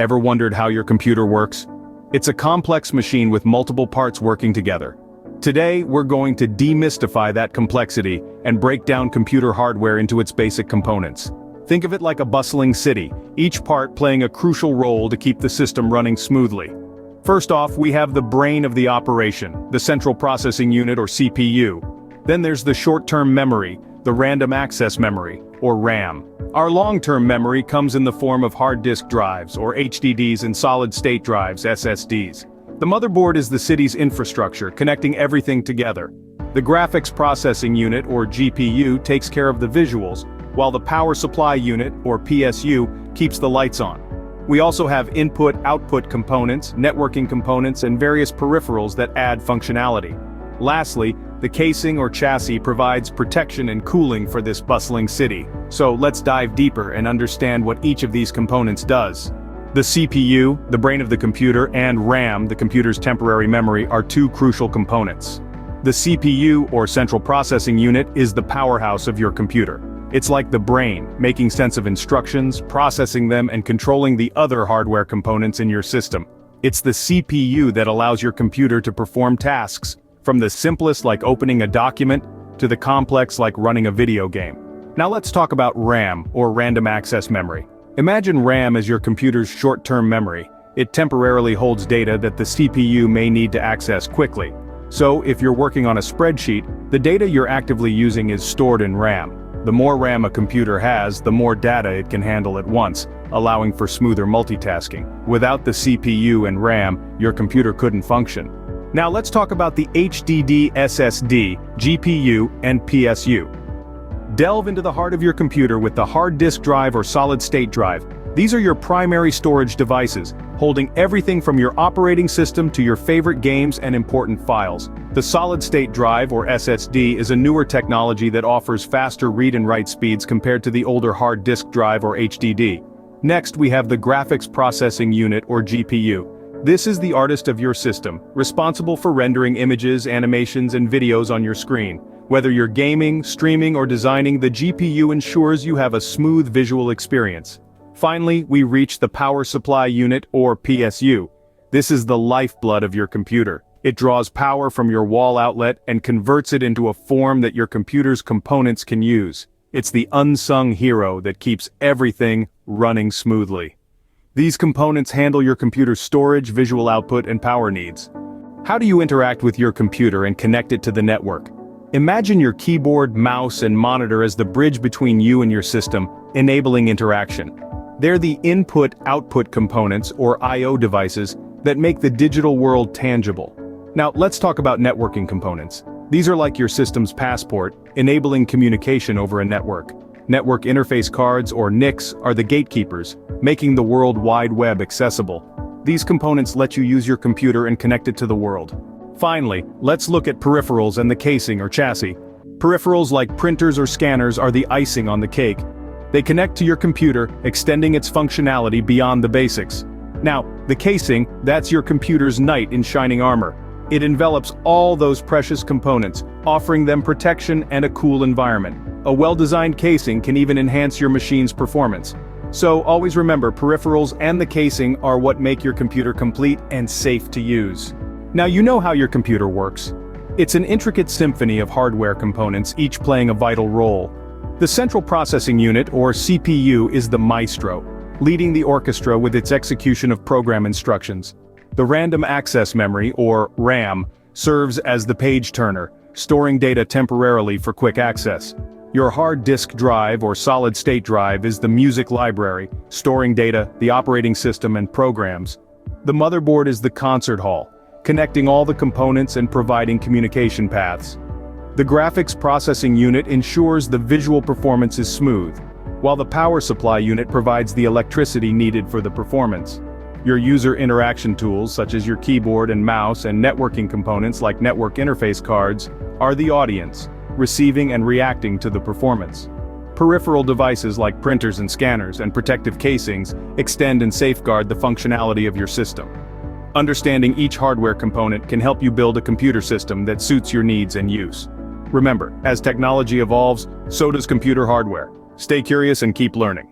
Ever wondered how your computer works? It's a complex machine with multiple parts working together. Today, we're going to demystify that complexity and break down computer hardware into its basic components. Think of it like a bustling city, each part playing a crucial role to keep the system running smoothly. First off, we have the brain of the operation, the central processing unit or CPU. Then there's the short-term memory, the random access memory, or RAM. Our long-term memory comes in the form of hard disk drives, or HDDs, and solid-state drives, SSDs. The motherboard is the city's infrastructure, connecting everything together. The graphics processing unit, or GPU, takes care of the visuals, while the power supply unit, or PSU, keeps the lights on. We also have input-output components, networking components, and various peripherals that add functionality. Lastly, the casing or chassis provides protection and cooling for this bustling city. So let's dive deeper and understand what each of these components does. The CPU, the brain of the computer, and RAM, the computer's temporary memory, are two crucial components. The CPU, or central processing unit, is the powerhouse of your computer. It's like the brain, making sense of instructions, processing them, and controlling the other hardware components in your system. It's the CPU that allows your computer to perform tasks, from the simplest like opening a document, to the complex like running a video game. Now let's talk about RAM, or random access memory. Imagine RAM as your computer's short-term memory. It temporarily holds data that the CPU may need to access quickly. So, if you're working on a spreadsheet, the data you're actively using is stored in RAM. The more RAM a computer has, the more data it can handle at once, allowing for smoother multitasking. Without the CPU and RAM, your computer couldn't function. Now let's talk about the HDD, SSD, GPU, and PSU. Delve into the heart of your computer with the hard disk drive or solid-state drive. These are your primary storage devices, holding everything from your operating system to your favorite games and important files. The solid-state drive, or SSD, is a newer technology that offers faster read and write speeds compared to the older hard disk drive or HDD. Next, we have the graphics processing unit, or GPU. This is the artist of your system, responsible for rendering images, animations, and videos on your screen. Whether you're gaming, streaming, or designing, the GPU ensures you have a smooth visual experience. Finally, we reach the power supply unit, or PSU. This is the lifeblood of your computer. It draws power from your wall outlet and converts it into a form that your computer's components can use. It's the unsung hero that keeps everything running smoothly. These components handle your computer's storage, visual output, and power needs. How do you interact with your computer and connect it to the network? Imagine your keyboard, mouse, and monitor as the bridge between you and your system, enabling interaction. They're the input-output components, or I/O devices, that make the digital world tangible. Now, let's talk about networking components. These are like your system's passport, enabling communication over a network. Network interface cards, or NICs, are the gatekeepers, making the World Wide Web accessible. These components let you use your computer and connect it to the world. Finally, let's look at peripherals and the casing or chassis. Peripherals like printers or scanners are the icing on the cake. They connect to your computer, extending its functionality beyond the basics. Now, the casing, that's your computer's knight in shining armor. It envelops all those precious components, offering them protection and a cool environment. A well-designed casing can even enhance your machine's performance. So always remember, peripherals and the casing are what make your computer complete and safe to use. Now you know how your computer works. It's an intricate symphony of hardware components, each playing a vital role. The central processing unit, or CPU, is the maestro, leading the orchestra with its execution of program instructions. The random access memory, or RAM, serves as the page turner, storing data temporarily for quick access. Your hard disk drive, or solid-state drive, is the music library, storing data, the operating system, and programs. The motherboard is the concert hall, connecting all the components and providing communication paths. The graphics processing unit ensures the visual performance is smooth, while the power supply unit provides the electricity needed for the performance. Your user interaction tools, such as your keyboard and mouse, and networking components like network interface cards, are the audience, receiving and reacting to the performance. Peripheral devices like printers and scanners and protective casings extend and safeguard the functionality of your system. Understanding each hardware component can help you build a computer system that suits your needs and use. Remember, as technology evolves, so does computer hardware. Stay curious and keep learning.